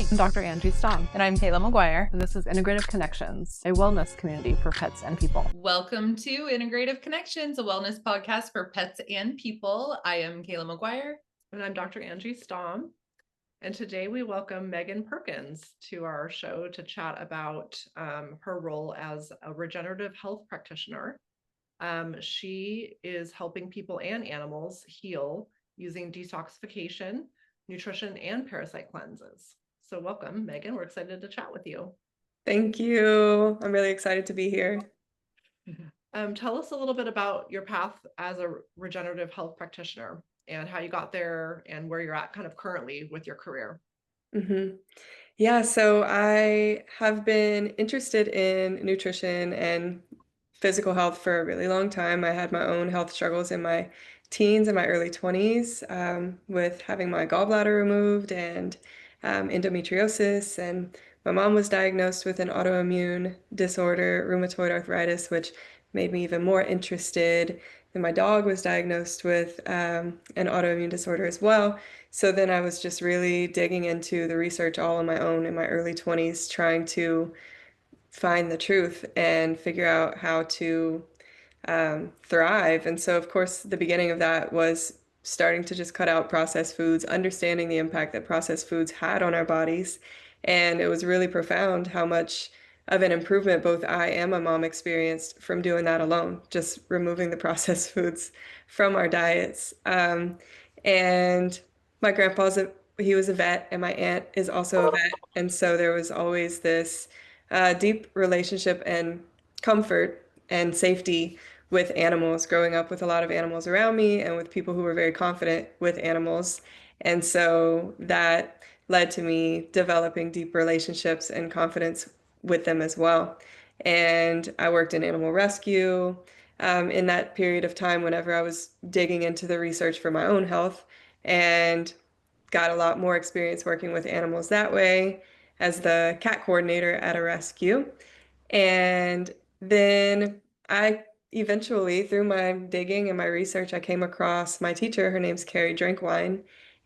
I'm Dr. Angie Stamm. And I'm Kaela McGuire. And this is Integrative Connections, a wellness community for pets and people. Welcome to Integrative Connections, a wellness podcast for pets and people. I am Kaela McGuire. And I'm Dr. Angie Stamm. And today we welcome Meagan Perkins to our show to chat about her role as a regenerative health practitioner. She is helping people and animals heal using detoxification, nutrition, and parasite cleanses. So welcome, Meagan. We're excited to chat with you. Thank you. I'm really excited to be here. Tell us a little bit about your path as a regenerative health practitioner and how you got there and where you're at kind of currently with your career. Yeah, so I have been interested in nutrition and physical health for a really long time. I had my own health struggles in my teens and my early 20s with having my gallbladder removed and endometriosis. And my mom was diagnosed with an autoimmune disorder, rheumatoid arthritis, which made me even more interested. And my dog was diagnosed with an autoimmune disorder as well. So then I was just really digging into the research all on my own in my early 20s, trying to find the truth and figure out how to thrive. And so, of course, the beginning of that was starting to just cut out processed foods, understanding the impact that processed foods had on our bodies. And it was really profound how much of an improvement both I and my mom experienced from doing that alone, just removing the processed foods from our diets. And my he was a vet, and my aunt is also a vet. And so there was always this deep relationship and comfort and safety with animals, growing up with a lot of animals around me and with people who were very confident with animals. And so that led to me developing deep relationships and confidence with them as well. And I worked in animal rescue in that period of time whenever I was digging into the research for my own health, and got a lot more experience working with animals that way as the cat coordinator at a rescue. And then I eventually, through my digging and my research, I came across my teacher. Her name's Carrie Drinkwine,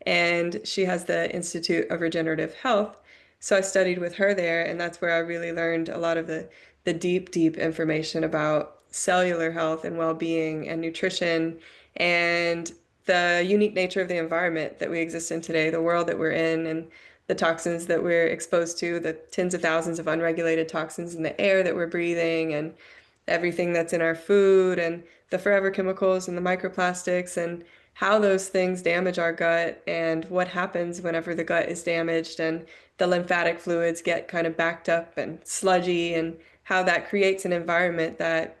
and she has the Institute of Regenerative Health. So I studied with her there, and that's where I really learned a lot of the deep, deep information about cellular health and well-being and nutrition and the unique nature of the environment that we exist in today, the world that we're in, and the toxins that we're exposed to, the tens of thousands of unregulated toxins in the air that we're breathing, and everything that's in our food, and the forever chemicals and the microplastics, and how those things damage our gut, and what happens whenever the gut is damaged, and the lymphatic fluids get kind of backed up and sludgy, and how that creates an environment that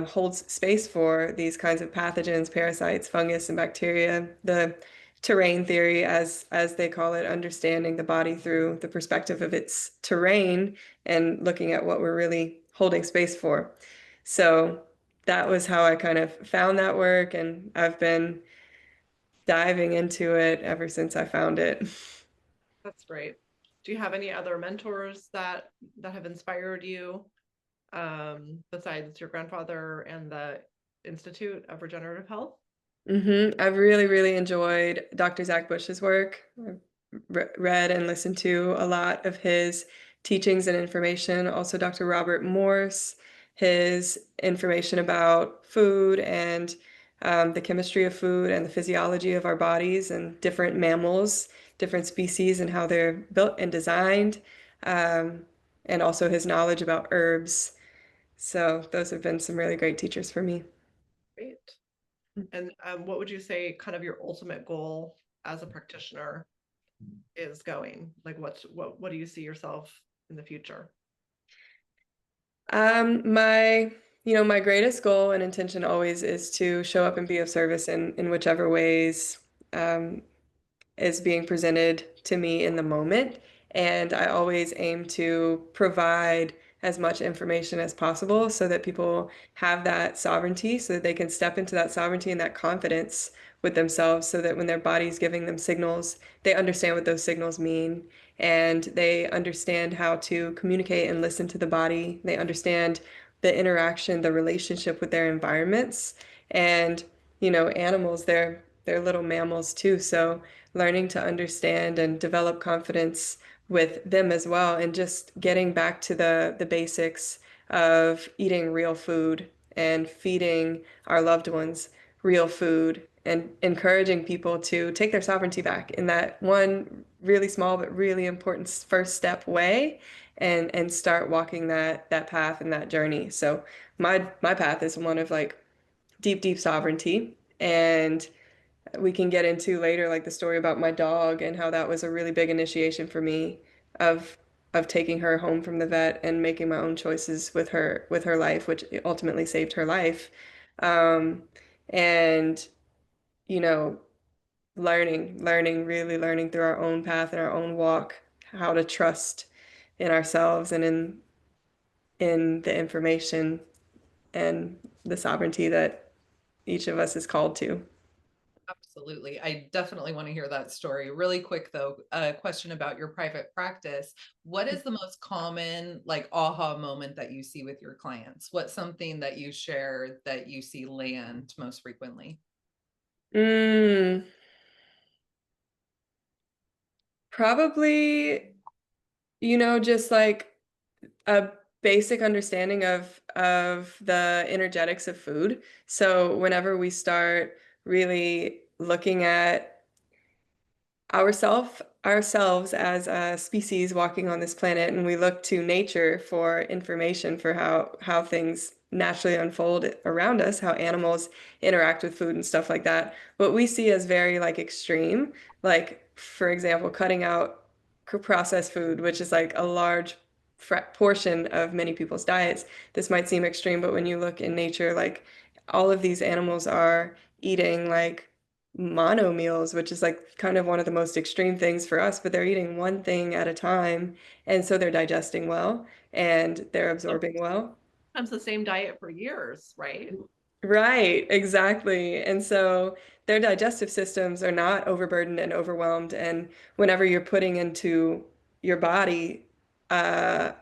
holds space for these kinds of pathogens, parasites, fungus, and bacteria. The terrain theory, as they call it, understanding the body through the perspective of its terrain and looking at what we're really holding space for. So that was how I kind of found that work, and I've been diving into it ever since I found it. That's great. Do you have any other mentors that have inspired you besides your grandfather and the Institute of Regenerative Health? I've really, really enjoyed Dr. Zach Bush's work. I've read and listened to a lot of his teachings and information. Also, Dr. Robert Morse, his information about food and the chemistry of food and the physiology of our bodies and different mammals, different species, and how they're built and designed. And also his knowledge about herbs. So those have been some really great teachers for me. Great. And what would you say kind of your ultimate goal as a practitioner is going? Like what do you see yourself in the future? My greatest goal and intention always is to show up and be of service in whichever ways is being presented to me in the moment. And I always aim to provide as much information as possible so that people have that sovereignty, so that they can step into that sovereignty and that confidence with themselves, so that when their body's giving them signals, they understand what those signals mean, and they understand how to communicate and listen to the body. They understand the interaction, the relationship with their environments. And, animals, they're little mammals too. So learning to understand and develop confidence with them as well, and just getting back to the basics of eating real food and feeding our loved ones real food and encouraging people to take their sovereignty back in that one really small but really important first step way, and start walking that path and that journey. So my path is one of like deep sovereignty, and we can get into later like the story about my dog and how that was a really big initiation for me of taking her home from the vet and making my own choices with her life, which ultimately saved her life. um, and you know really learning through our own path and our own walk how to trust in ourselves and in the information and the sovereignty that each of us is called to. Absolutely. I definitely want to hear that story. Really quick though, a question about your private practice. What is the most common like aha moment that you see with your clients? What's something that you share that you see land most frequently? Mm, probably, just like a basic understanding of the energetics of food. So whenever we start really looking at ourselves as a species walking on this planet, and we look to nature for information for how things naturally unfold around us, how animals interact with food and stuff like that, what we see as very like extreme, like for example cutting out processed food, which is like a large portion of many people's diets. This might seem extreme, but when you look in nature, like all of these animals are eating like mono meals, which is like kind of one of the most extreme things for us, but they're eating one thing at a time. And so they're digesting well and they're absorbing well. Sometimes the same diet for years, right? Right, exactly. And so their digestive systems are not overburdened and overwhelmed. And whenever you're putting into your body, 12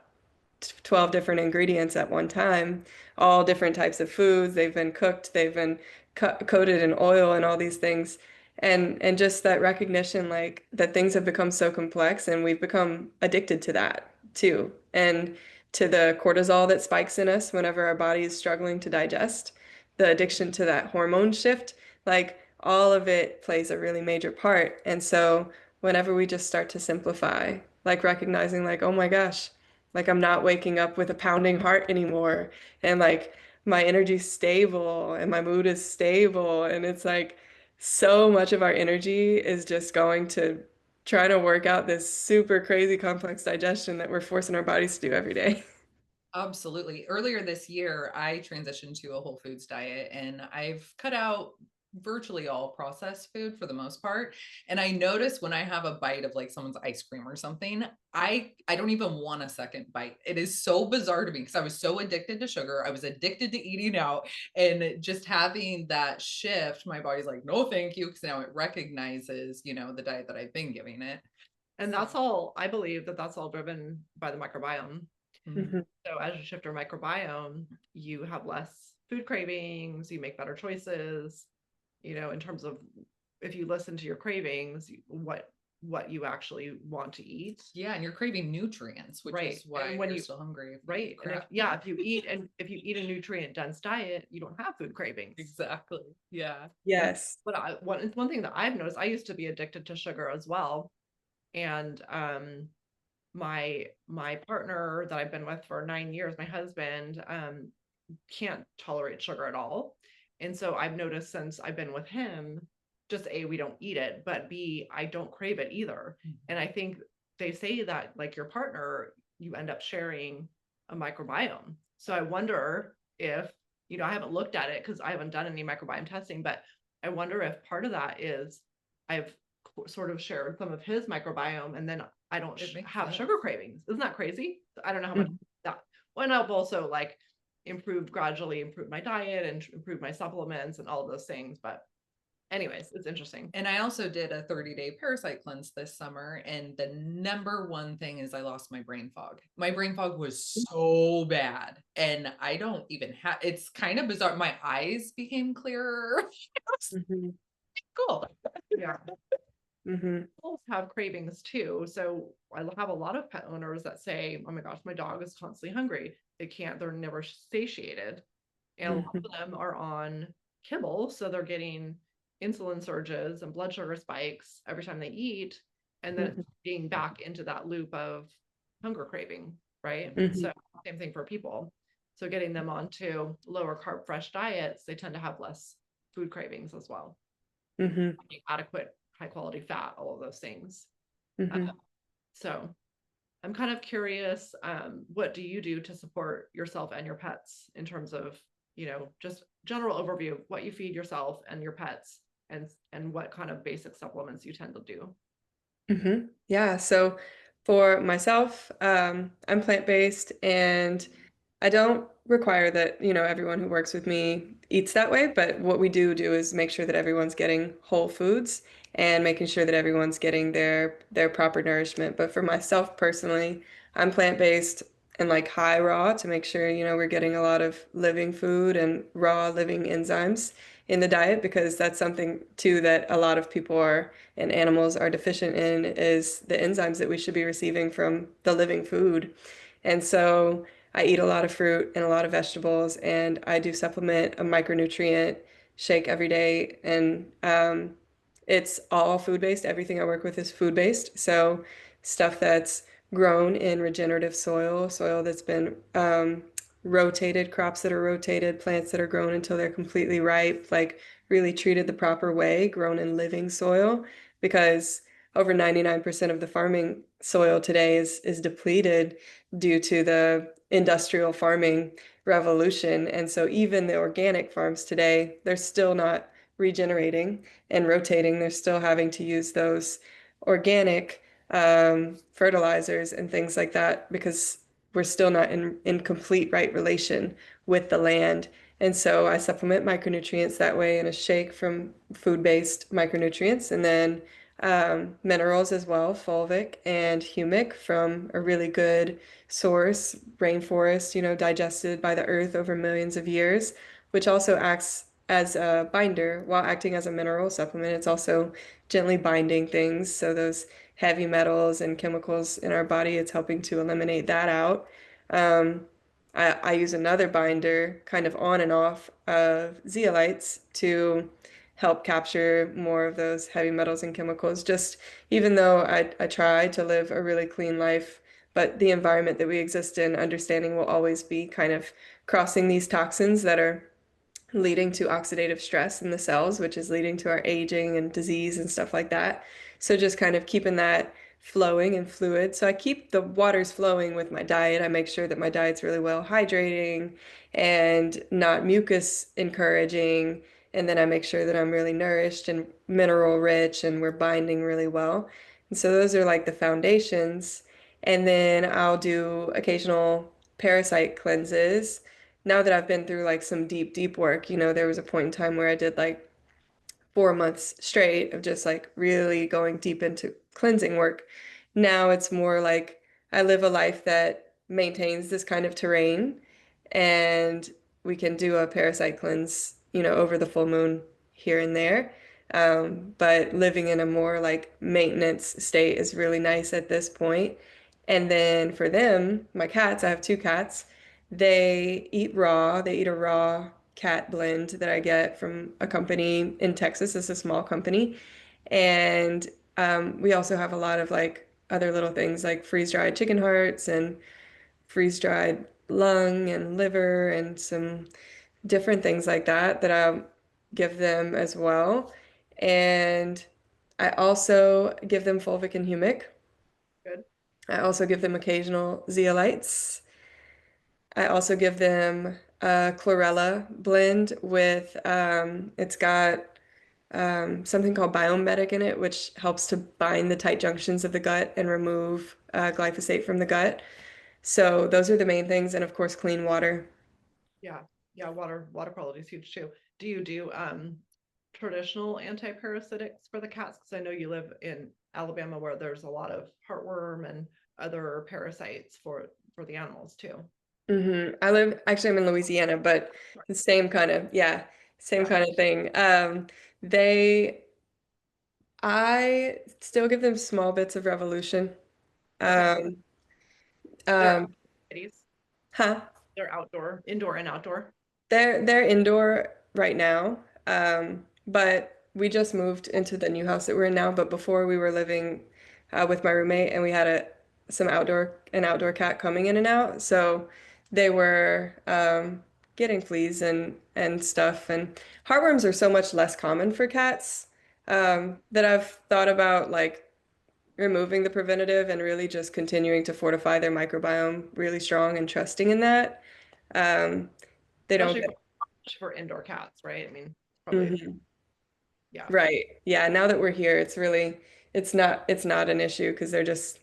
different ingredients at one time, all different types of foods. They've been cooked, they've been coated in oil and all these things. And just that recognition, like that things have become so complex and we've become addicted to that too. And to the cortisol that spikes in us whenever our body is struggling to digest, the addiction to that hormone shift, like all of it plays a really major part. And so whenever we just start to simplify, like recognizing like, oh my gosh, like I'm not waking up with a pounding heart anymore. And like my energy's stable and my mood is stable. And it's like so much of our energy is just going to try to work out this super crazy complex digestion that we're forcing our bodies to do every day. Absolutely. Earlier this year, I transitioned to a whole foods diet and I've cut out virtually all processed food for the most part. And I notice when I have a bite of like someone's ice cream or something, I don't even want a second bite. It is so bizarre to me because I was so addicted to sugar. I was addicted to eating out, and just having that shift, my body's like, no, thank you. Because now it recognizes, the diet that I've been giving it. And that's all, I believe that that's all driven by the microbiome. Mhm. So as you shift your microbiome, you have less food cravings, you make better choices, in terms of if you listen to your cravings, what you actually want to eat. Yeah, and you're craving nutrients, which Right. is why And when you're you still hungry. right. And if you eat a nutrient dense diet, you don't have food cravings. Exactly. Yeah. Yes. But one thing that I've noticed, I used to be addicted to sugar as well. And my partner that I've been with for 9 years, my husband, can't tolerate sugar at all. And so I've noticed since I've been with him, just A, we don't eat it, but B, I don't crave it either. And I think they say that like your partner, you end up sharing a microbiome. So I wonder if, I haven't looked at it because I haven't done any microbiome testing, but I wonder if part of that is I've sort of shared some of his microbiome and then I don't have sugar cravings. Isn't that crazy? I don't know how much that. Well, and I've also like gradually improved my diet and improved my supplements and all of those things. But anyways, it's interesting. And I also did a 30-day Parasite cleanse this summer. And the number one thing is I lost my brain fog. My brain fog was so bad. And I don't even have, it's kind of bizarre. My eyes became clearer. Mhm. Cool. Yeah. Mm-hmm. Animals have cravings too. So I have a lot of pet owners that say, oh my gosh, my dog is constantly hungry. They're never satiated. And a lot Mm-hmm. of them are on kibble. So they're getting insulin surges and blood sugar spikes every time they eat. And then Mm-hmm. it's getting back into that loop of hunger craving, right? Mm-hmm. So same thing for people. So getting them onto lower carb fresh diets, they tend to have less food cravings as well. Mm-hmm. Adequate high quality fat, all of those things. Mm-hmm. So I'm kind of curious, what do you do to support yourself and your pets in terms of, just general overview of what you feed yourself and your pets, and what kind of basic supplements you tend to do? Mm-hmm. Yeah. So for myself, I'm plant-based and I don't require that, everyone who works with me eats that way, but what we do is make sure that everyone's getting whole foods and making sure that everyone's getting their proper nourishment. But for myself personally, I'm plant-based and like high raw to make sure, we're getting a lot of living food and raw living enzymes in the diet because that's something too that a lot of people are and animals are deficient in is the enzymes that we should be receiving from the living food. And so I eat a lot of fruit and a lot of vegetables, and I do supplement a micronutrient shake every day. And it's all food-based. Everything I work with is food-based. So stuff that's grown in regenerative soil, soil that's been rotated, crops that are rotated, plants that are grown until they're completely ripe, like really treated the proper way, grown in living soil, because over 99% of the farming soil today is depleted due to the industrial farming revolution. And so even the organic farms today, they're still not regenerating and rotating. They're still having to use those organic fertilizers and things like that because we're still not in complete right relation with the land. And so I supplement micronutrients that way in a shake from food-based micronutrients, and then minerals as well, fulvic and humic from a really good source, rainforest, digested by the earth over millions of years, which also acts as a binder while acting as a mineral supplement. It's also gently binding things. So those heavy metals and chemicals in our body, it's helping to eliminate that out. Um, I use another binder kind of on and off of zeolites to help capture more of those heavy metals and chemicals. Just even though I try to live a really clean life, but the environment that we exist in, understanding will always be kind of crossing these toxins that are leading to oxidative stress in the cells, which is leading to our aging and disease and stuff like that. So just kind of keeping that flowing and fluid. So I keep the waters flowing with my diet. I make sure that my diet's really well hydrating and not mucus encouraging. And then I make sure that I'm really nourished and mineral rich and we're binding really well. And so those are like the foundations. And then I'll do occasional parasite cleanses now that I've been through like some deep work, there was a point in time where I did like 4 months straight of just like really going deep into cleansing work. Now it's more like I live a life that maintains this kind of terrain and we can do a parasite cleanse, over the full moon here and there. But living in a more like maintenance state is really nice at this point. And then for them, my cats, I have two cats, they eat raw. They eat a raw cat blend that I get from a company in Texas. It's a small company. And we also have a lot of like other little things like freeze-dried chicken hearts and freeze-dried lung and liver and some different things like that that I give them as well. And I also give them fulvic and humic. Good. I also give them occasional zeolites. I also give them a chlorella blend with, it's got something called biomedic in it, which helps to bind the tight junctions of the gut and remove glyphosate from the gut. So those are the main things. And of course, clean water. Yeah. Yeah. Water quality is huge too. Do you do traditional antiparasitics for the cats? Because I know you live in Alabama where there's a lot of heartworm and other parasites for the animals too. I'm in Louisiana, but the same kind of, yeah, same Yeah. kind of thing. They I still give them small bits of revolution. Okay. Um, They're um, cities. huh? They're outdoor, indoor and outdoor. They're indoor right now. But we just moved into the new house that we're in now. But before we were living with my roommate, and we had some an outdoor cat coming in and out. So they were getting fleas and stuff. And heartworms are so much less common for cats that I've thought about like removing the preventative and really just continuing to fortify their microbiome really strong and trusting in that. Um, they don't Especially get. for indoor cats, right? I mean, probably, Mhm. yeah. Right. Yeah, now that we're here, it's not an issue because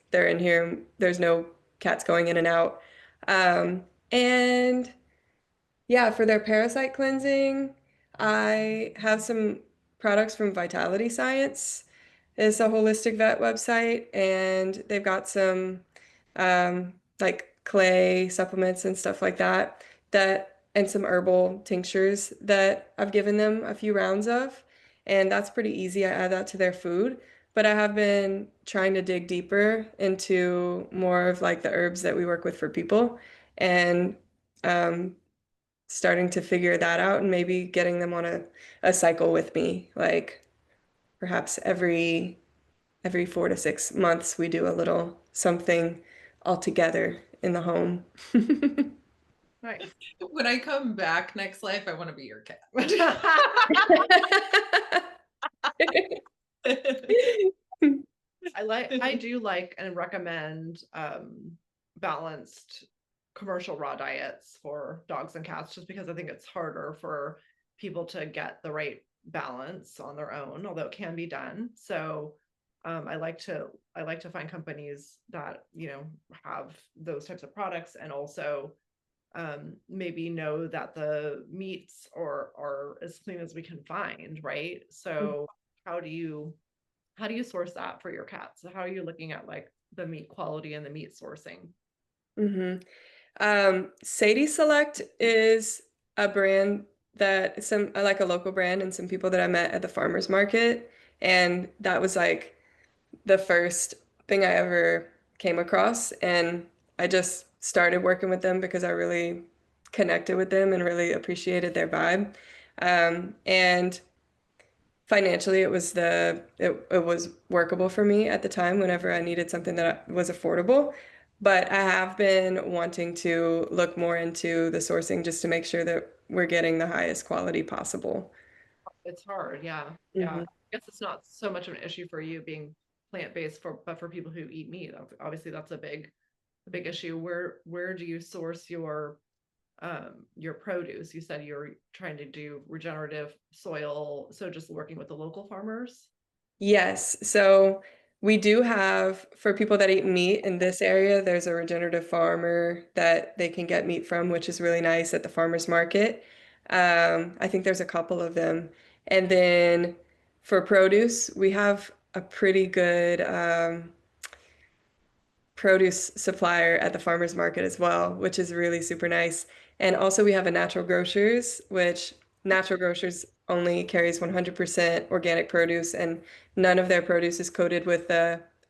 they're in here. There's no cats going in and out. And yeah, for their parasite cleansing, I have some products from Vitality Science. It's a holistic vet website, and they've got some like clay supplements and stuff like that and some herbal tinctures that I've given them a few rounds of, and that's pretty easy. I add that to their food, but I have been trying to dig deeper into more of like the herbs that we work with for people, and um, starting to figure that out and maybe getting them on a cycle with me, like perhaps every 4 to 6 months, we do a little something all together in the home. Nice. When I come back next life, I want to be your cat. I do like and recommend balanced commercial raw diets for dogs and cats just because I think it's harder for people to get the right balance on their own, although it can be done. So I like to find companies that, have those types of products and also maybe know that the meats are as clean as we can find, right? So how do you source that for your cats? So how are you looking at like the meat quality and the meat sourcing? hmm Sadie Select is a brand that I like a local brand and some people that I met at the farmers market. And that was like the first thing I ever came across. And I just started working with them because I really connected with them and really appreciated their vibe. And financially, it was workable for me at the time whenever I needed something that was affordable. But I have been wanting to look more into the sourcing just to make sure that we're getting the highest quality possible. It's hard, yeah. Yeah. hmm I guess it's not so much of an issue for you being plant-based but for people who eat meat, obviously that's a big issue. Where do you source your produce? You said you're trying to do regenerative soil, so just working with the local farmers. Yes. So we do have, for people that eat meat in this area, there's a regenerative farmer that they can get meat from, which is really nice at the farmer's market. I think there's a couple of them. And then for produce, we have a pretty good produce supplier at the farmers market as well, which is really super nice. And also we have a natural grocers, which natural grocers only carries 100% organic produce and none of their produce is coated with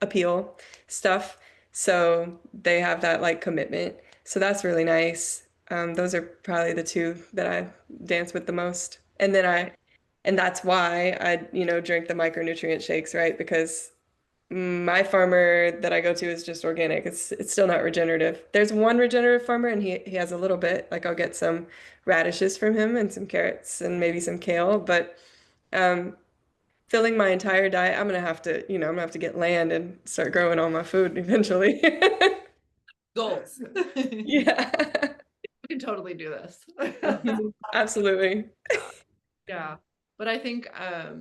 appeal stuff. So they have that like commitment. So that's really nice. Those are probably the two that I dance with the most. And that's why I drink the micronutrient shakes, right? Because my farmer that I go to is just organic. It's still not regenerative. There's one regenerative farmer and he has a little bit. Like I'll get some radishes from him and some carrots and maybe some kale, but um filling my entire diet, I'm gonna have to get land and start growing all my food eventually. Goals. Yeah. We can totally do this. Absolutely. Yeah. But I think of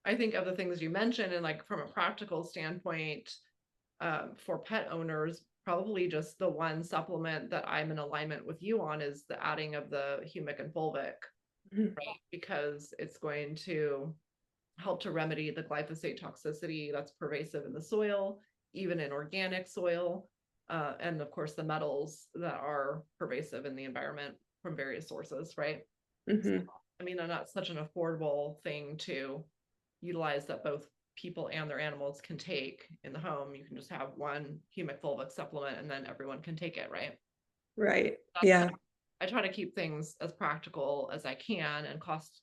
the things you mentioned and like from a practical standpoint, for pet owners, probably just the one supplement that I'm in alignment with you on is the adding of the humic and fulvic, right? Because it's going to help to remedy the glyphosate toxicity that's pervasive in the soil, even in organic soil, and of course the metals that are pervasive in the environment from various sources, right? hmm I mean, they're not such an affordable thing to utilize that both people and their animals can take in the home. You can just have one humic fulvic supplement and then everyone can take it, right? Right. That's Yeah. I try to keep things as practical as I can and cost,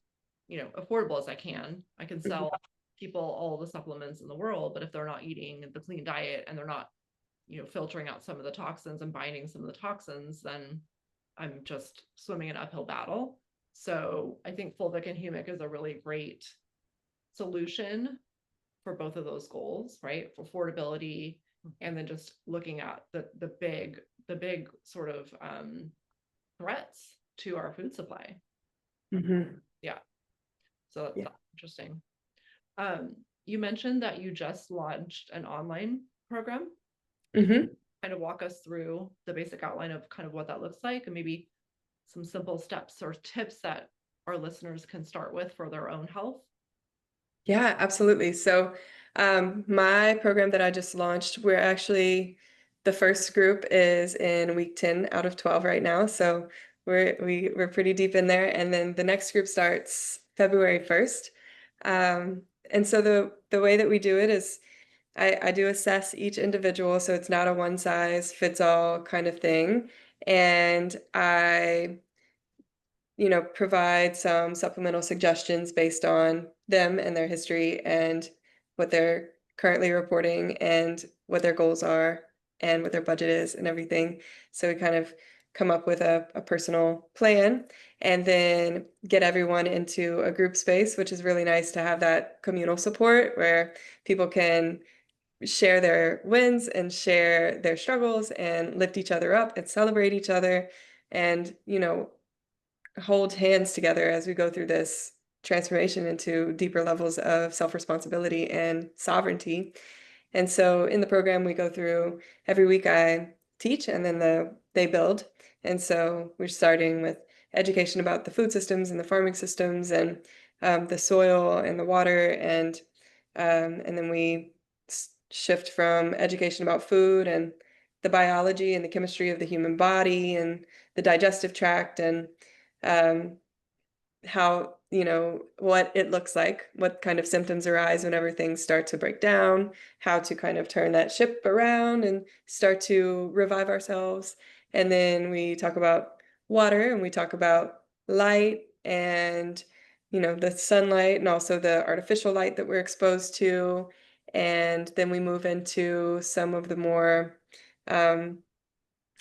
affordable as I can. I can sell people all the supplements in the world, but if they're not eating the clean diet and they're not, filtering out some of the toxins and binding some of the toxins, then I'm just swimming an uphill battle. So I think fulvic and humic is a really great solution for both of those goals, right? For affordability, and then just looking at the big sort of threats to our food supply. Yeah. So that's interesting. You mentioned that you just launched an online program. Kind of walk us through the basic outline of kind of what that looks like and maybe some simple steps or tips that our listeners can start with for their own health. Yeah, absolutely. So my program that I just launched, we're actually, the first group is in week 10 out of 12 right now. So we're pretty deep in there. And then the next group starts February 1st. And so the way that we do it is I do assess each individual. So it's not a one size fits all kind of thing. And I provide some supplemental suggestions based on them and their history and what they're currently reporting and what their goals are and what their budget is and everything. So we kind of come up with a personal plan and then get everyone into a group space, which is really nice to have that communal support where people can share their wins and share their struggles and lift each other up and celebrate each other and, hold hands together as we go through this transformation into deeper levels of self-responsibility and sovereignty. And so in the program, we go through every week I teach and then they build. And so we're starting with education about the food systems and the farming systems and the soil and the water. And then we shift from education about food and the biology and the chemistry of the human body and the digestive tract and how, what it looks like, what kind of symptoms arise whenever things start to break down, how to kind of turn that ship around and start to revive ourselves. And then we talk about water and we talk about light and, the sunlight and also the artificial light that we're exposed to. And then we move into some of the more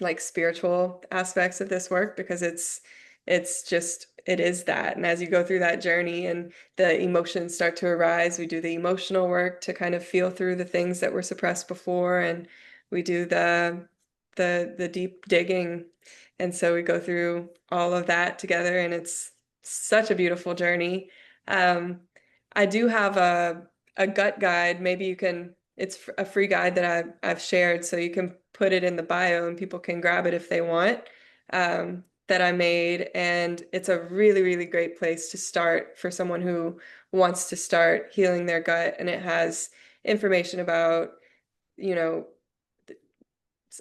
like spiritual aspects of this work because it is that. And as you go through that journey and the emotions start to arise, we do the emotional work to kind of feel through the things that were suppressed before. And we do the deep digging. And so we go through all of that together and it's such a beautiful journey. I do have a gut guide. Maybe you can, it's a free guide that I've shared, so you can put it in the bio and people can grab it if they want, that I made. And it's a really, really great place to start for someone who wants to start healing their gut. And it has information about,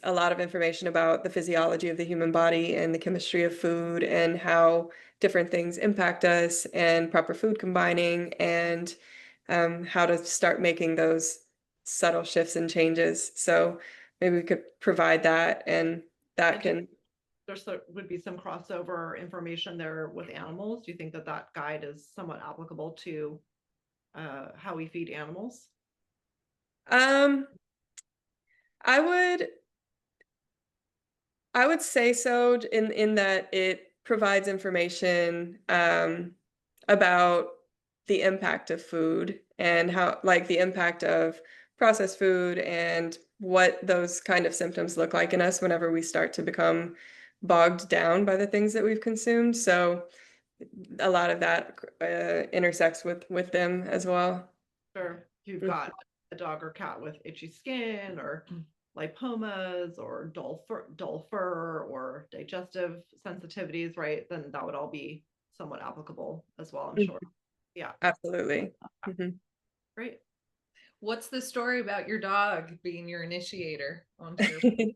a lot of information about the physiology of the human body and the chemistry of food and how different things impact us and proper food combining and how to start making those subtle shifts and changes. So maybe we could provide that and that can. There would be some crossover information there with animals. Do you think that guide is somewhat applicable to how we feed animals? I would say so in that it provides information about the impact of food and how, like, the impact of processed food and what those kind of symptoms look like in us whenever we start to become bogged down by the things that we've consumed. So a lot of that intersects with them as well. Sure. You've got a dog or cat with itchy skin or lipomas or dull fur or digestive sensitivities, right? Then that would all be somewhat applicable as well, I'm sure. Yeah, absolutely. Great. What's the story about your dog being your initiator onto your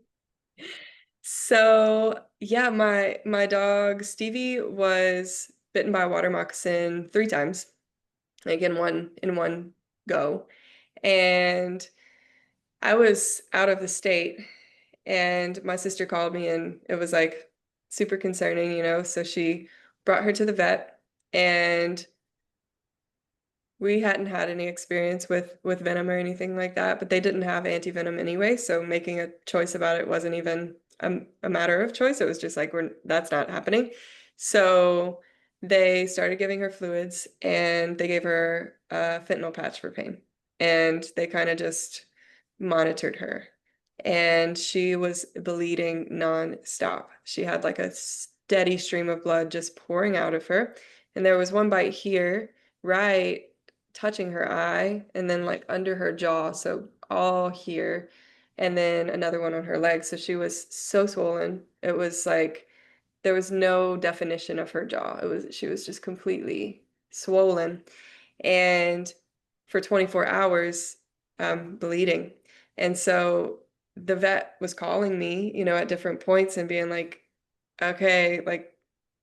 So yeah, my dog Stevie was bitten by a water moccasin 3 times, like in one go. And I was out of the state, and my sister called me, and it was like super concerning, you know. So she brought her to the vet, and we hadn't had any experience with venom or anything like that, but they didn't have anti-venom anyway, so making a choice about it wasn't even a matter of choice. It was just like, that's not happening. So they started giving her fluids, and they gave her a fentanyl patch for pain, and they kind of just monitored her, and she was bleeding nonstop. She had like a steady stream of blood just pouring out of her, and there was one bite here, right touching her eye, and then like under her jaw, so all here, and then another one on her leg. So she was so swollen. It was like there was no definition of her jaw. She was just completely swollen, and for 24 hours bleeding. And so the vet was calling me, you know, at different points and being like, okay, like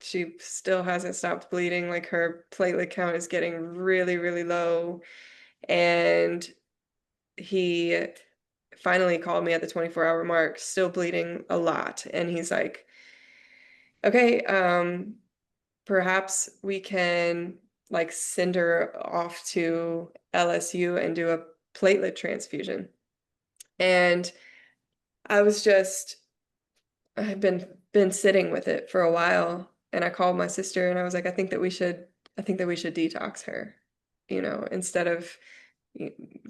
she still hasn't stopped bleeding. Like her platelet count is getting really, really low. And he finally called me at the 24-hour mark, still bleeding a lot. And he's like, okay, perhaps we can like send her off to LSU and do a platelet transfusion. And I was just, I've been sitting with it for a while, and I called my sister and I was like, I think that we should detox her, you know, instead of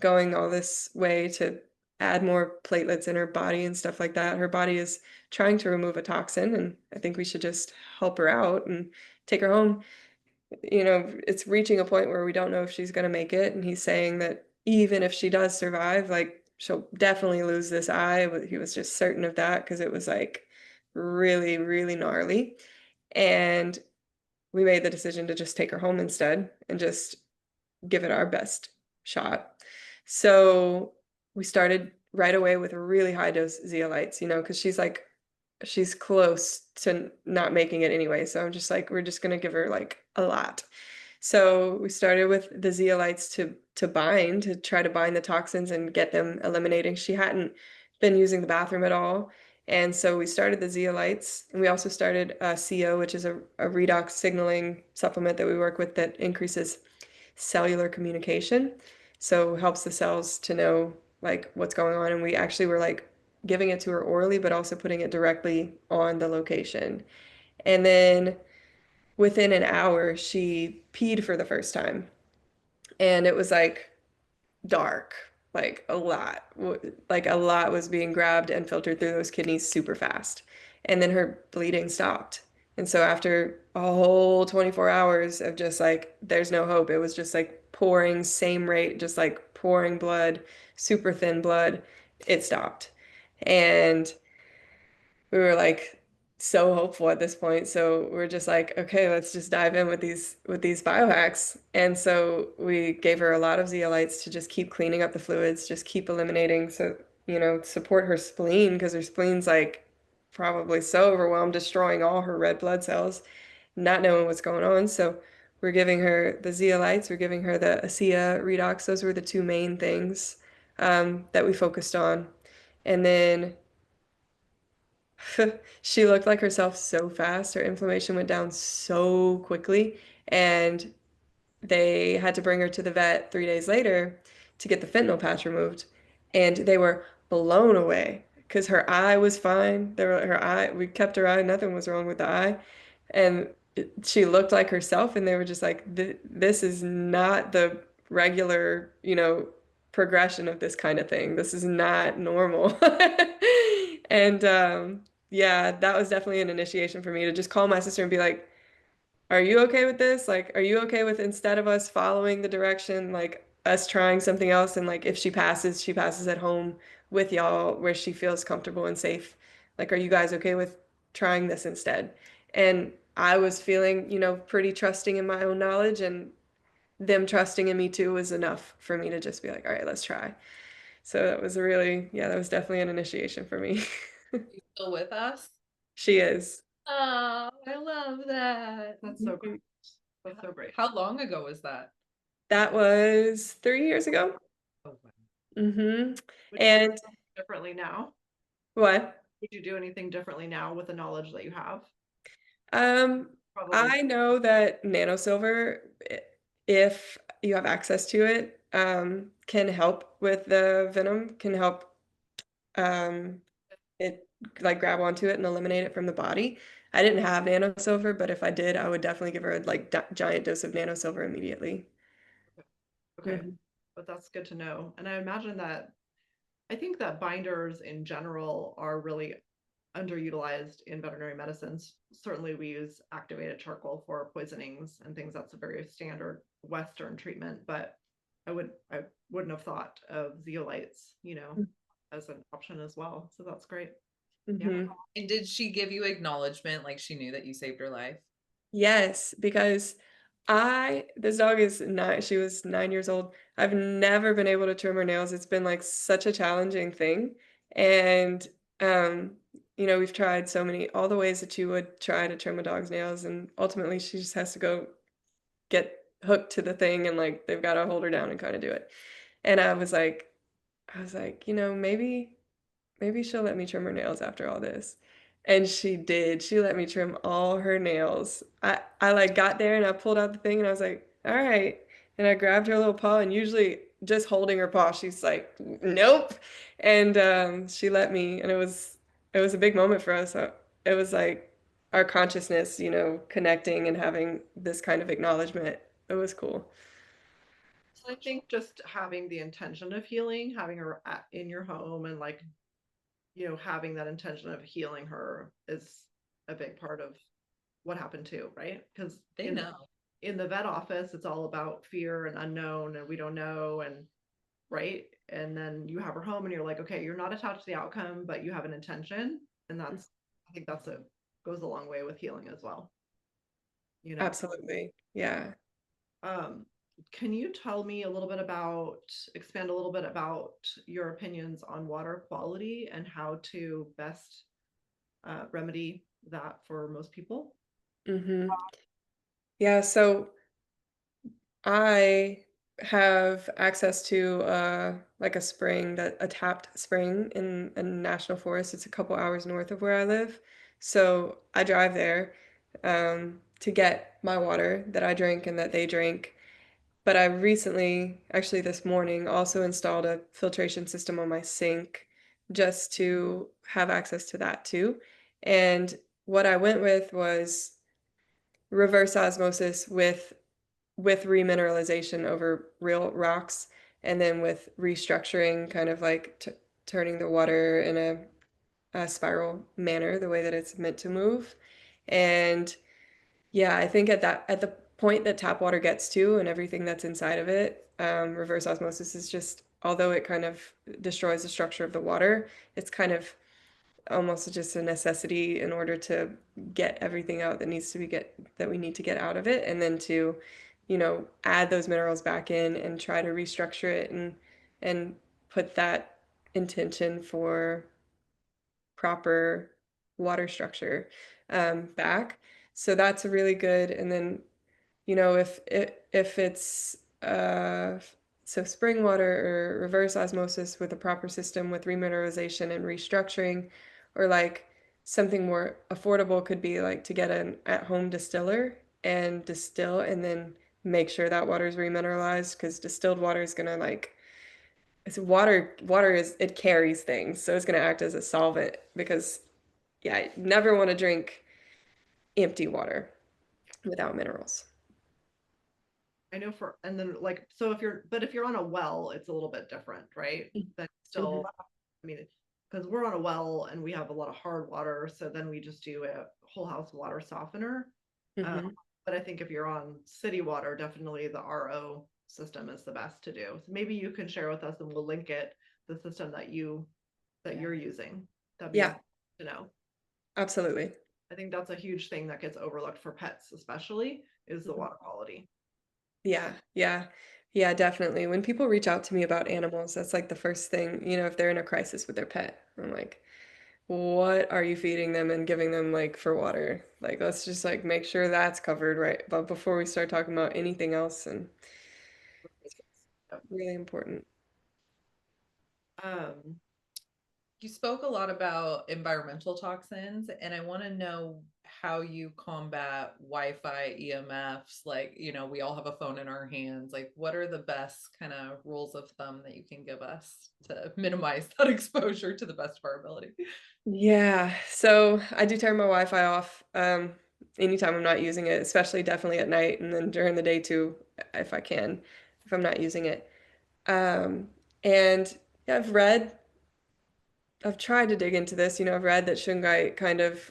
going all this way to add more platelets in her body and stuff like that. Her body is trying to remove a toxin, and I think we should just help her out and take her home. You know, it's reaching a point where we don't know if she's going to make it. And he's saying that even if she does survive, like she'll definitely lose this eye. But he was just certain of that because it was like really, really gnarly. And we made the decision to just take her home instead and just give it our best shot. So we started right away with a really high dose zeolites, you know, because she's close to not making it anyway. So I'm just like, we're just gonna give her like a lot. So we started with the zeolites to try to bind the toxins and get them eliminating. She hadn't been using the bathroom at all. And so we started the zeolites, and we also started CO, which is a redox signaling supplement that we work with that increases cellular communication. So helps the cells to know like what's going on. And we actually were like giving it to her orally, but also putting it directly on the location. And then within an hour, she peed for the first time. And it was like dark, like a lot was being grabbed and filtered through those kidneys super fast. And then her bleeding stopped. And so after a whole 24 hours of just like, there's no hope, it was just like pouring, same rate, just like pouring blood, super thin blood, it stopped. And we were like so hopeful at this point. So we're just like, okay, let's just dive in with these biohacks. And so we gave her a lot of zeolites to just keep cleaning up the fluids, just keep eliminating. So, you know, support her spleen because her spleen's like probably so overwhelmed, destroying all her red blood cells, not knowing what's going on. So we're giving her the zeolites, we're giving her the ASEA redox. Those were the two main things that we focused on. And then she looked like herself so fast. Her inflammation went down so quickly, and they had to bring her to the vet 3 days later to get the fentanyl patch removed. And they were blown away because her eye was fine. Her eye, we kept her eye, nothing was wrong with the eye. And she looked like herself, and they were just like, this is not the regular, you know, progression of this kind of thing. This is not normal. And yeah, that was definitely an initiation for me to just call my sister and be like, are you okay with this? Like, are you okay with instead of us following the direction, like us trying something else? And like, if she passes at home with y'all where she feels comfortable and safe. Like, are you guys okay with trying this instead? And I was feeling, you know, pretty trusting in my own knowledge, and them trusting in me too was enough for me to just be like, all right, let's try. So that was that was definitely an initiation for me. You still with us? She is. Oh, I love that. That's so great. That's so great. How long ago was that? That was 3 years ago. Oh, Mm-hmm. Would you do And anything differently now? what? Would you do anything differently now with the knowledge that you have? Um, Probably. I know that nanosilver, if you have access to it, can help with the venom, can help um it like grab onto it and eliminate it from the body. I didn't have nanosilver, but if I did, I would definitely give her a like giant dose of nanosilver immediately. Okay, Mhm. but that's good to know. And I imagine that I think that binders in general are really underutilized in veterinary medicines. Certainly, we use activated charcoal for poisonings and things. That's a very standard Western treatment, but I wouldn't have thought of zeolites, as an option as well. So that's great. Yeah. Mhm. And did she give you acknowledgement like she knew that you saved her life? Yes, because this dog is she was 9 years old. I've never been able to trim her nails. It's been like such a challenging thing. And, um, we've tried all the ways that you would try to trim a dog's nails. And ultimately she just has to go get hooked to the thing and like they've got to hold her down and kind of do it. And I was like, maybe she'll let me trim her nails after all this. And she did. She let me trim all her nails. I like got there and I pulled out the thing and I was like, all right. And I grabbed her little paw and usually just holding her paw, she's like, nope. And she let me and it was a big moment for us. It was like our consciousness, connecting and having this kind of acknowledgement. It was cool. So I think just having the intention of healing, having her in your home and like, having that intention of healing her is a big part of what happened too, right? Because They know. in the vet office, it's all about fear and unknown and we don't know and right. And then you have her home and you're like, okay, you're not attached to the outcome, but you have an intention. And I think goes a long way with healing as well. Absolutely. Yeah. Um, can you tell me expand a little bit about your opinions on water quality and how to best remedy that for most people? Mm-hmm. Yeah, so I have access to like a tapped spring in a national forest. It's a couple hours north of where I live. So I drive there to get my water that I drink and that they drink. But I recently, actually this morning, also installed a filtration system on my sink just to have access to that too. And what I went with was reverse osmosis with remineralization over real rocks, and then with restructuring, kind of like turning the water in a spiral manner, the way that it's meant to move. And yeah, I think at the point that tap water gets to and everything that's inside of it, reverse osmosis is just, although it kind of destroys the structure of the water, it's kind of almost just a necessity in order to get everything out that we need to get out of it, and then to add those minerals back in and try to restructure it and put that intention for proper water structure back. So that's a really good. And then if it's so spring water or reverse osmosis with a proper system with remineralization and restructuring, or like something more affordable could be like to get an at-home distiller and distill and then make sure that water is remineralized, because distilled water is gonna like it's water is it carries things, so it's gonna act as a solvent, because yeah, you never want to drink empty water without minerals. I know and then like, so if you're on a well, it's a little bit different, right? Then Mhm. still, I mean, because we're on a well and we have a lot of hard water, so then we just do a whole house water softener. Mhm. But I think if you're on city water, definitely the RO system is the best to do. So maybe you can share with us and we'll link the system that you're using. That'd be Yeah, important to know. absolutely. I think that's a huge thing that gets overlooked for pets, especially, is the Mhm. water quality. Yeah, yeah. Yeah, definitely. When people reach out to me about animals, that's like the first thing, if they're in a crisis with their pet. I'm like, what are you feeding them and giving them like for water? Like, let's just like make sure that's covered, right? But before we start talking about anything else, and really important. Um, You spoke a lot about environmental toxins, and I want to know how you combat Wi-Fi, EMFs. Like, we all have a phone in our hands. Like, what are the best kind of rules of thumb that you can give us to minimize that exposure to the best of our ability? Yeah, so I do turn my Wi-Fi off anytime I'm not using it, especially definitely at night and then during the day too, if I can, if I'm not using it. And yeah, I've tried to dig into this. I've read that shungite kind of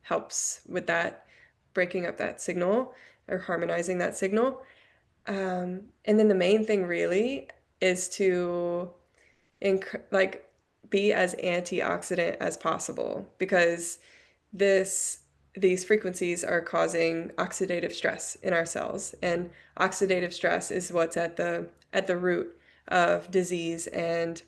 helps with that, breaking up that signal or harmonizing that signal. And then the main thing really is to like be as antioxidant as possible because this these frequencies are causing oxidative stress in our cells, and oxidative stress is what's at the root of disease and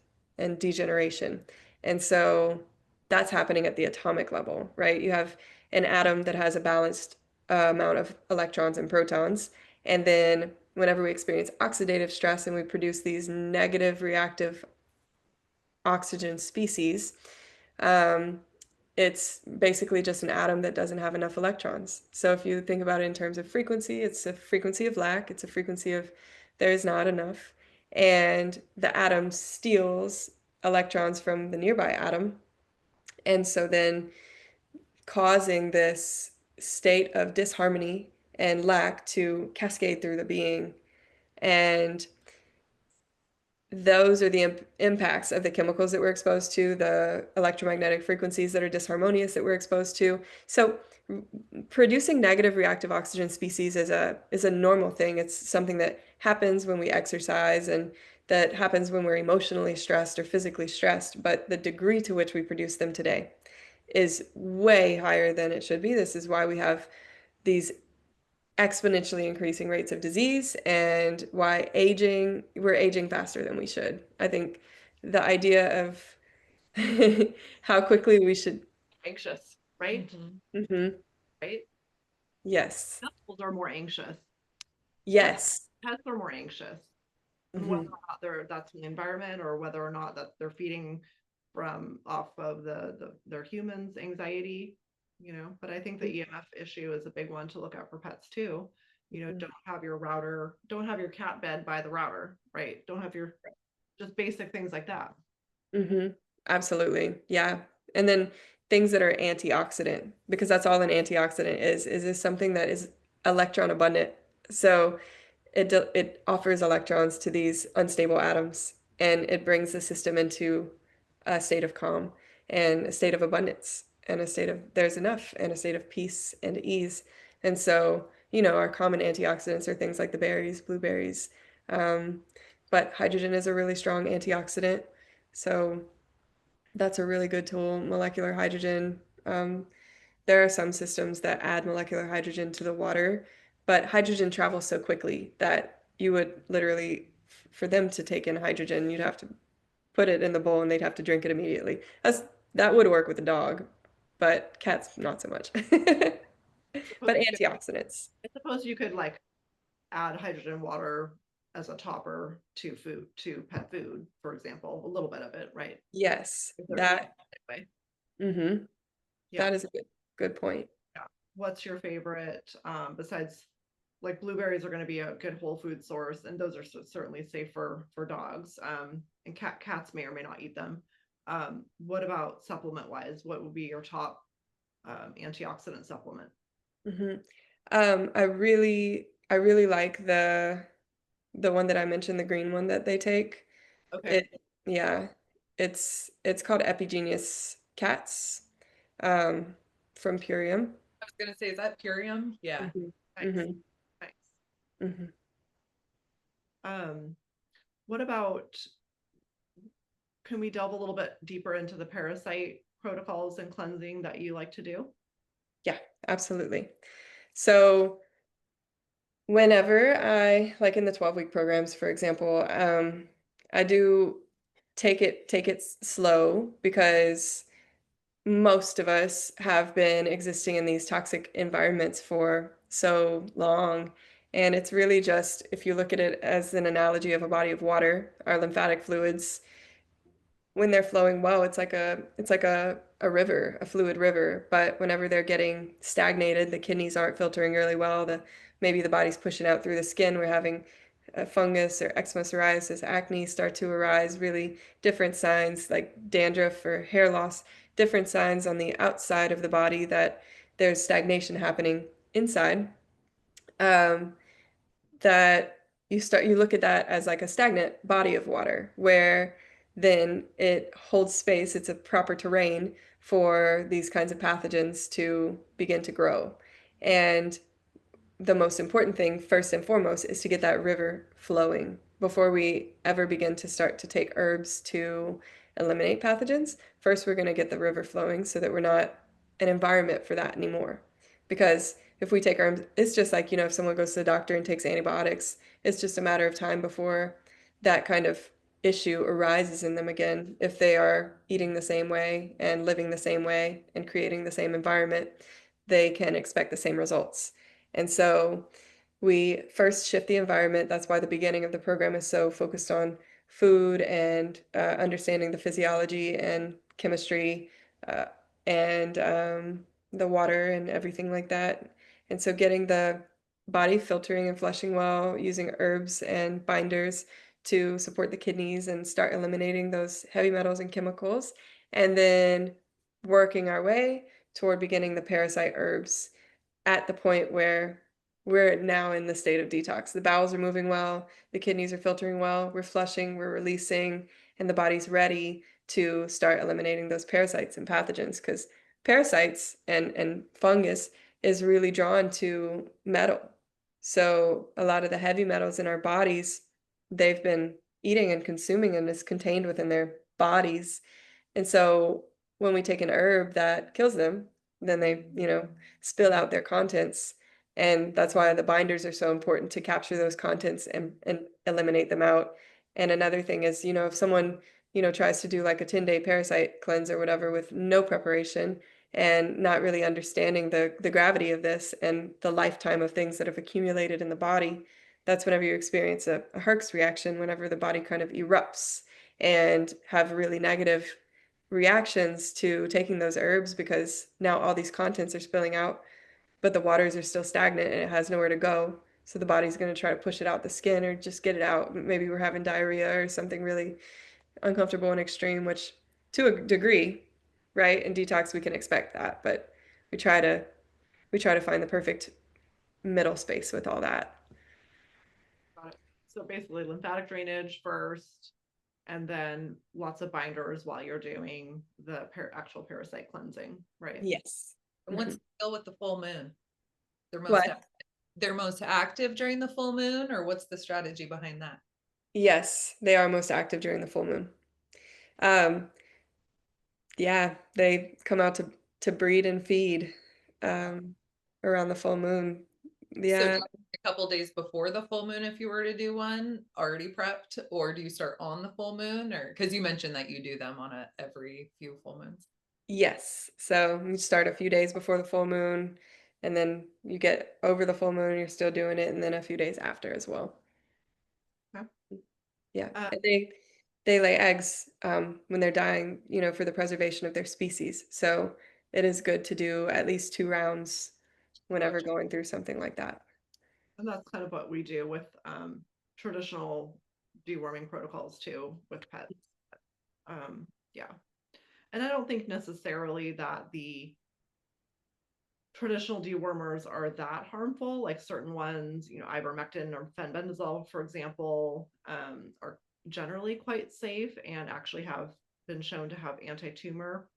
degeneration. And so that's happening at the atomic level, right? You have an atom that has a balanced amount of electrons and protons, and then whenever we experience oxidative stress and we produce these negative reactive oxygen species, um, it's basically just an atom that doesn't have enough electrons. So if you think about it in terms of frequency, it's a frequency of lack, it's a frequency of there's not enough. And the atom steals electrons from the nearby atom. And so then causing this state of disharmony and lack to cascade through the being. And those are the impacts of the chemicals that we're exposed to, the electromagnetic frequencies that are disharmonious that we're exposed to. So producing negative reactive oxygen species is a normal thing. It's something that happens when we exercise and that happens when we're emotionally stressed or physically stressed, but the degree to which we produce them today is way higher than it should be. This is why we have these exponentially increasing rates of disease and why we're aging faster than we should. I think the idea of how quickly we should. Anxious, right? Mhm. Right? Yes. Animals are more anxious. Yes. Pets are more anxious. And whether Mhm. or not that's the environment or whether or not that they're feeding from off of their humans' anxiety, but I think the EMF issue is a big one to look at for pets too. Don't have your cat bed by the router, right? Don't have your just basic things like that. Mhm. Absolutely. Yeah. And then things that are antioxidant, because that's all an antioxidant is something that is electron abundant. So it offers electrons to these unstable atoms, and it brings the system into a state of calm and a state of abundance and a state of there's enough and a state of peace and ease. And so, our common antioxidants are things like the berries, blueberries, um, but hydrogen is a really strong antioxidant. So that's a really good tool, molecular hydrogen. There are some systems that add molecular hydrogen to the water, but hydrogen travels so quickly that you would literally, for them to take in hydrogen, you'd have to put it in the bowl and they'd have to drink it immediately. That would work with a dog, but cats not so much. But antioxidants. I suppose you could like add hydrogen water as a topper to pet food, for example, a little bit of it, right? Yes, Way. mm-hmm. Yeah. That is a good point. Yeah. What's your favorite, besides like blueberries are going to be a good whole food source, and those are certainly safe for dogs. And cats may or may not eat them. What about supplement wise? What would be your top antioxidant supplement? Mm-hmm. I really like the one that I mentioned, the green one that they take. Okay. Yeah, it's called Epigenius Cats, um, from Purium. I was going to say, is that Purium? Yeah. Mhm, Nice. mhm, Nice. mhm. What about, can we delve a little bit deeper into the parasite protocols and cleansing that you like to do? Yeah, absolutely. So whenever like in the 12-week programs, for example, I do take it slow because most of us have been existing in these toxic environments for so long. And it's really just, if you look at it as an analogy of a body of water, our lymphatic fluids when they're flowing well, it's like a river, a fluid river. But whenever they're getting stagnated, the kidneys aren't filtering really well. Maybe the body's pushing out through the skin. We're having fungus or eczema, psoriasis, acne start to arise. Really different signs like dandruff or hair loss. Different signs on the outside of the body that there's stagnation happening inside. Um, that you look at that as like a stagnant body of water where then it holds space, it's a proper terrain for these kinds of pathogens to begin to grow. And the most important thing, first and foremost, is to get that river flowing before we ever begin to start to take herbs to eliminate pathogens. First, we're going to get the river flowing so that we're not an environment for that anymore. Because if we take herbs, it's just like, if someone goes to the doctor and takes antibiotics, it's just a matter of time before that kind of issue arises in them again if they are eating the same way and living the same way and creating the same environment, they can expect the same results. And so we first shift the environment. That's why the beginning of the program is so focused on food and understanding the physiology and chemistry uh, and the water and everything like that. And so getting the body filtering and flushing well, using herbs and binders to support the kidneys and start eliminating those heavy metals and chemicals. And then working our way toward beginning the parasite herbs at the point where we're now in the state of detox. The bowels are moving well, the kidneys are filtering well, we're flushing, we're releasing, and the body's ready to start eliminating those parasites and pathogens because parasites and fungus is really drawn to metal. So a lot of the heavy metals in our bodies, they've been eating and consuming and is contained within their bodies. And so when we take an herb that kills them, then they, spill out their contents. And that's why the binders are so important to capture those contents and eliminate them out. And another thing is, if someone, tries to do like a 10-day parasite cleanse or whatever with no preparation and not really understanding the gravity of this and the lifetime of things that have accumulated in the body, that's whenever you experience a Herx reaction, whenever the body kind of erupts and have really negative reactions to taking those herbs because now all these contents are spilling out, but the waters are still stagnant and it has nowhere to go. So the body's going to try to push it out the skin or just get it out. Maybe we're having diarrhea or something really uncomfortable and extreme, which to a degree, right? In detox, we can expect that, but we try to find the perfect middle space with all that. Got it. So basically lymphatic drainage first, and then lots of binders while you're doing the actual parasite cleansing, right? Yes. And what's the deal with the full moon? What? They're most active during the full moon, or what's the strategy behind that? Yes, they are most active during the full moon. Um, yeah, they come out to breed and feed around the full moon. So Yeah. a couple days before the full moon, if you were to do one, already prepped, or do you start on the full moon? Or because you mentioned that you do them on every few full moons. Yes. So you start a few days before the full moon, and then you get over the full moon, you're still doing it, and then a few days after as well. Okay. Yeah. And they lay eggs when they're dying, for the preservation of their species. So it is good to do at least 2 rounds whenever going through something like that. And that's kind of what we do with traditional deworming protocols too with pets. Yeah. And I don't think necessarily that the traditional dewormers are that harmful. Like certain ones, ivermectin or fenbendazole, for example, are generally quite safe and actually have been shown to have anti-tumor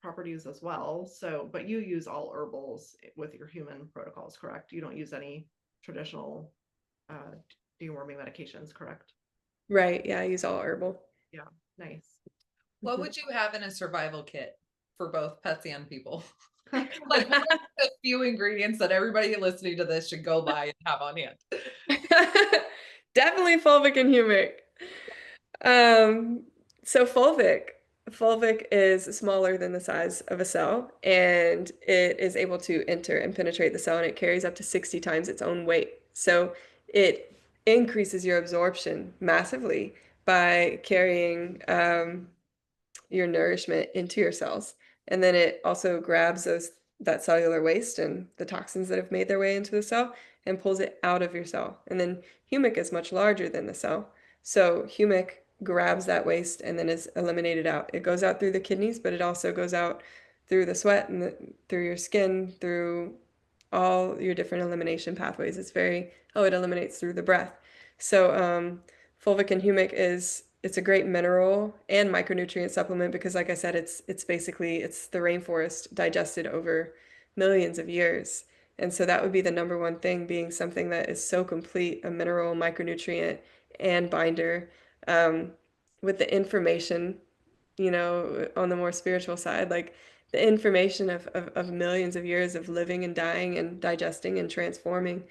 properties as well. So, but you use all herbals with your human protocols, correct? You don't use any traditional deworming medications, correct? Right. Yeah, I use all herbal. Yeah, nice. What would you have in a survival kit for both pets and people? Like, what are the few ingredients that everybody listening to this should go buy and have on hand? Definitely fulvic and humic. So fulvic is smaller than the size of a cell, and it is able to enter and penetrate the cell, and it carries up to 60 times its own weight. So it increases your absorption massively by carrying your nourishment into your cells. And then it also grabs that cellular waste and the toxins that have made their way into the cell and pulls it out of your cell. And then humic is much larger than the cell. So humic grabs that waste and then is eliminated out. It goes out through the kidneys, but it also goes out through the sweat and through your skin, through all your different elimination pathways. It eliminates through the breath. So fulvic and humic it's a great mineral and micronutrient supplement because, like I said, it's the rainforest digested over millions of years. And so that would be the number one thing, being something that is so complete, a mineral, micronutrient, and binder. With the information, on the more spiritual side, like the information of millions of years of living and dying and digesting and transforming,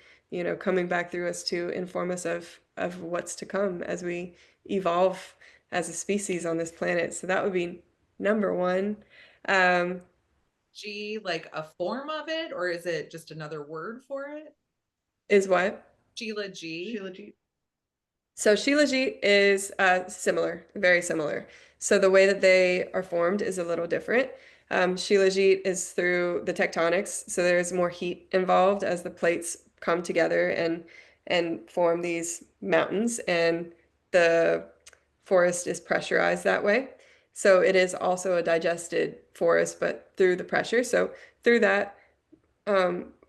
coming back through us to inform us of what's to come as we evolve as a species on this planet. So that would be number one. G, like a form of it, or is it just another word for it? Is what? Sheila G. Sheila G. So Shilajit is similar, very similar. So the way that they are formed is a little different. Shilajit is through the tectonics, so there's more heat involved as the plates come together and form these mountains, and the forest is pressurized that way. So it is also a digested forest, but through the pressure. So through that,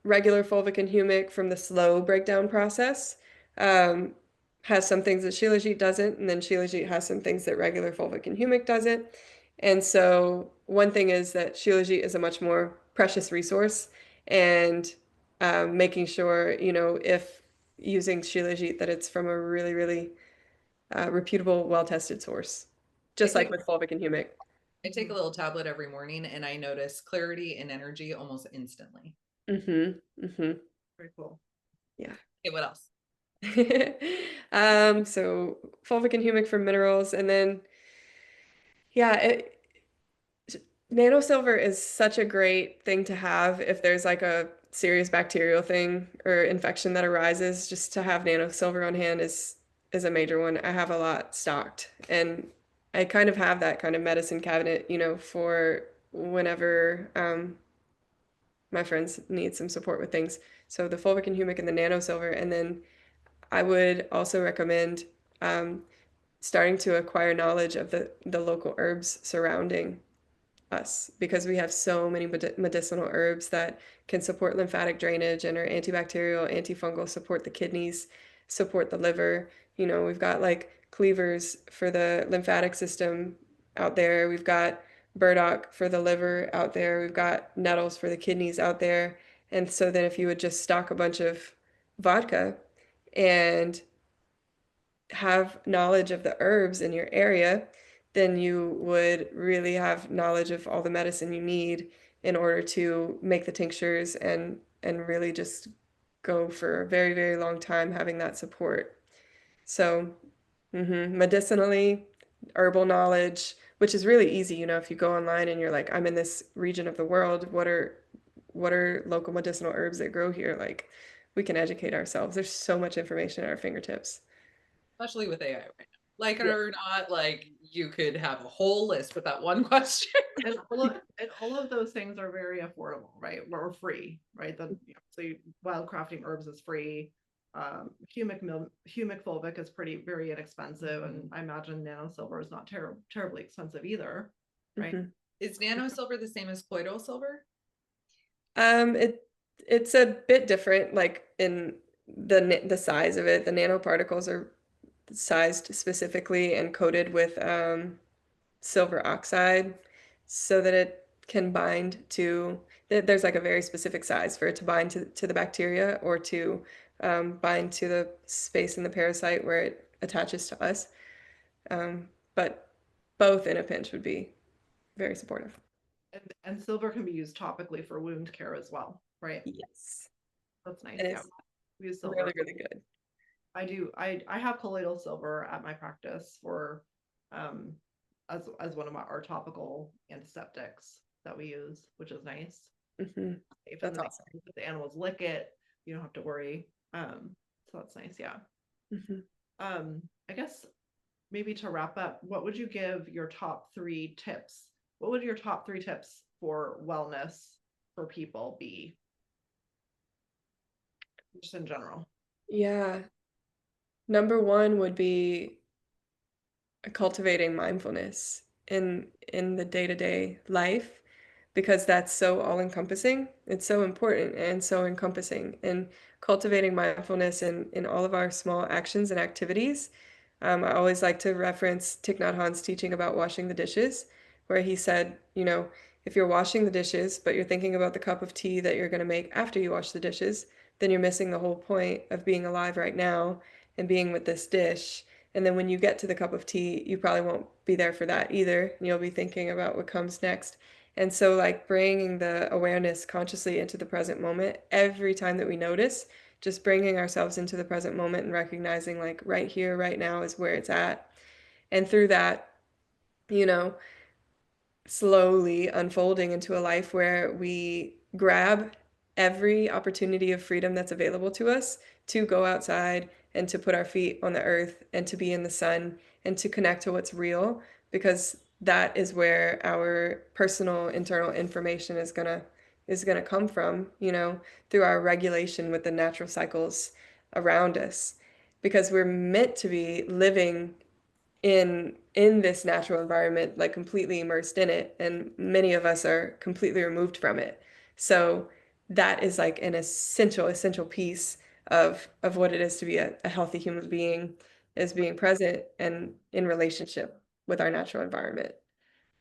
regular fulvic and humic from the slow breakdown process has some things that Shilajit doesn't, and then Shilajit has some things that regular fulvic and humic doesn't. And so one thing is that Shilajit is a much more precious resource, and making sure, if using Shilajit, that it's from a really, really reputable, well-tested source, just like with fulvic and humic. I take a little tablet every morning and I notice clarity and energy almost instantly. Mm-hmm. Mm-hmm. Very cool. Yeah. Okay, what else? So fulvic and humic for minerals, and then nano silver is such a great thing to have if there's like a serious bacterial thing or infection that arises. Just to have nano silver on hand is a major one. I have a lot stocked, and I kind of have that kind of medicine cabinet, for whenever my friends need some support with things. So the fulvic and humic and the nano silver, and then I would also recommend starting to acquire knowledge of the local herbs surrounding us, because we have so many medicinal herbs that can support lymphatic drainage and are antibacterial, antifungal, support the kidneys, support the liver. We've got like cleavers for the lymphatic system out there. We've got burdock for the liver out there. We've got nettles for the kidneys out there. And so then if you would just stock a bunch of vodka and have knowledge of the herbs in your area, then you would really have knowledge of all the medicine you need in order to make the tinctures and really just go for a very, very long time having that support. So, medicinally, herbal knowledge, which is really easy, if you go online and you're like, I'm in this region of the world, what are local medicinal herbs that grow here? Like, we can educate ourselves. There's so much information at our fingertips. Especially with AI right now. Like it Yeah. or not, like you could have a whole list with that one question. And all of those things are very affordable, right? Or free, right? Wild crafting herbs is free. Humic fulvic is very inexpensive, and I imagine nano silver is not terribly expensive either, right? Mhm. Is nano silver the same as colloidal silver? It's a bit different, like in the size of it. The nanoparticles are sized specifically and coated with silver oxide so that it can bind to, there's like a very specific size for it to bind to the bacteria, or to bind to the space in the parasite where it attaches to us. But both in a pinch would be very supportive. And silver can be used topically for wound care as well, right? Yes. That's nice. And Yeah, it's we use silver. really, really good. I do. I have colloidal silver at my practice for as one of our topical antiseptics that we use, which is nice. If That's awesome. If the animals lick it, you don't have to worry. So that's nice. Yeah. I guess maybe to wrap up, what would you give your top 3 tips? What would your top 3 tips for wellness for people be? Just in general. Yeah. Number one would be cultivating mindfulness in the day-to-day life because that's so all-encompassing. It's so important and so encompassing. And cultivating mindfulness in all of our small actions and activities. I always like to reference Thich Nhat Hanh's teaching about washing the dishes, where he said, if you're washing the dishes, but you're thinking about the cup of tea that you're going to make after you wash the dishes, then you're missing the whole point of being alive right now and being with this dish. And then when you get to the cup of tea, you probably won't be there for that either. And you'll be thinking about what comes next. And so, like, bringing the awareness consciously into the present moment every time that we notice, just bringing ourselves into the present moment and recognizing, like, right here, right now is where it's at. And through that, you know, slowly unfolding into a life where we grab every opportunity of freedom that's available to us to go outside and to put our feet on the earth and to be in the sun and to connect to what's real, because that is where our personal internal information is gonna come from, through our regulation with the natural cycles around us, because we're meant to be living in this natural environment, like completely immersed in it, and many of us are completely removed from it. So that is like an essential piece of what it is to be a healthy human being, is being present and in relationship with our natural environment.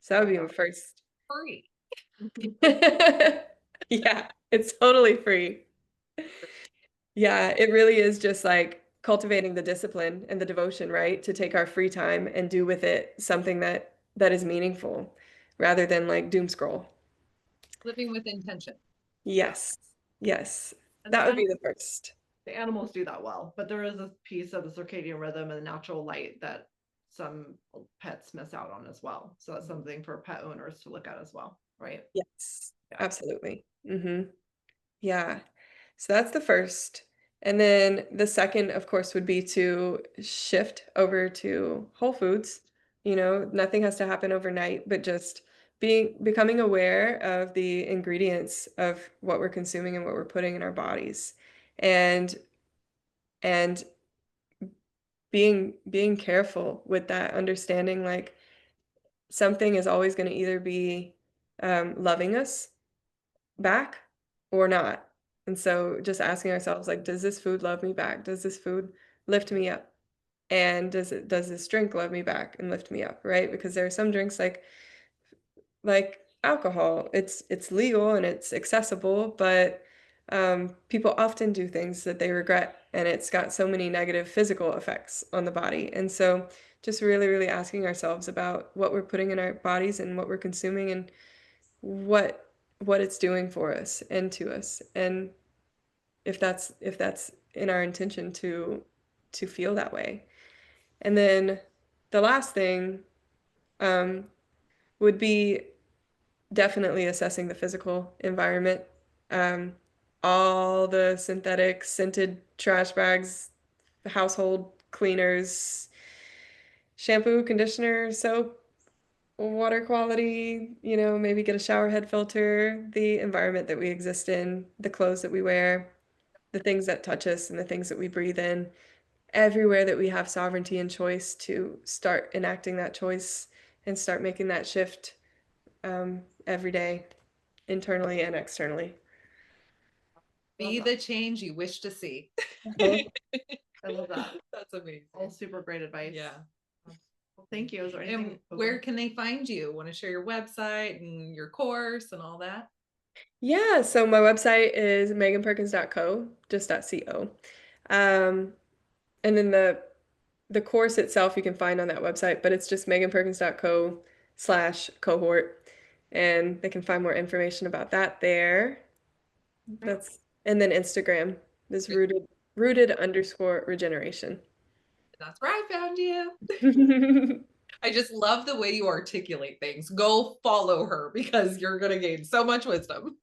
So that would be my first. Free. Yeah, it's totally free. Yeah, it really is just like cultivating the discipline and the devotion, right? To take our free time and do with it something that is meaningful rather than like doom scroll. Living with intention. Yes. Yes. And That would be the first. the animals do that well, but there is a piece of the circadian rhythm and the natural light that some pets miss out on as well. So that's something for pet owners to look at as well, right? Yes, Yeah. absolutely. Yeah. So that's the first. And then the second, of course, would be to shift over to whole foods. Nothing has to happen overnight, but just becoming aware of the ingredients of what we're consuming and what we're putting in our bodies. And being careful with that, understanding like something is always going to either be loving us back or not. And so just asking ourselves, like, does this food love me back? Does this food lift me up? And does this drink love me back and lift me up, right? Because there are some drinks like alcohol. It's legal and it's accessible, but people often do things that they regret, and it's got so many negative physical effects on the body. And so just really, really asking ourselves about what we're putting in our bodies and what we're consuming and what it's doing for us and to us, and if that's in our intention to feel that way. And then the last thing um, would be definitely assessing the physical environment. Um, all the synthetic scented trash bags, household cleaners, shampoo, conditioner, soap, water quality, maybe get a shower head filter, the environment that we exist in, the clothes that we wear, the things that touch us and the things that we breathe in, everywhere that we have sovereignty and choice to start enacting that choice and start making that shift every day, internally and externally. Be the change you wish to see. I love that. That's amazing. All super great advice. Yeah. Well, thank you. Is there anything? And where can they find you? Want to share your website and your course and all that? Yeah, so my website is meaganperkins.co, just .co. And then the course itself you can find on that website, but it's just meaganperkins.co/cohort, and they can find more information about that there. And then Instagram is rooted_regeneration. That's where I found you. I just love the way you articulate things. Go follow her because you're going to gain so much wisdom.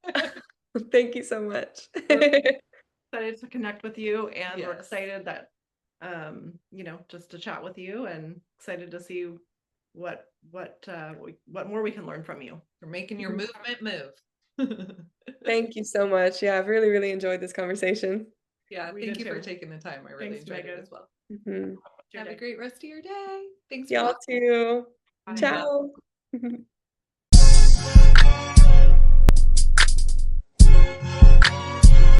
Thank you so much. Excited to connect with you, and we're Yes. excited that just to chat with you, and excited to see what more we can learn from you. You're making your movement move. Thank you so much. Yeah, I've really, really enjoyed this conversation. Yeah, We thank did you for too. taking the time. I really Thanks, enjoyed it Megan. as well. Mhm. Have a great rest of your day. Thanks for Y'all watching. too. Bye. Ciao.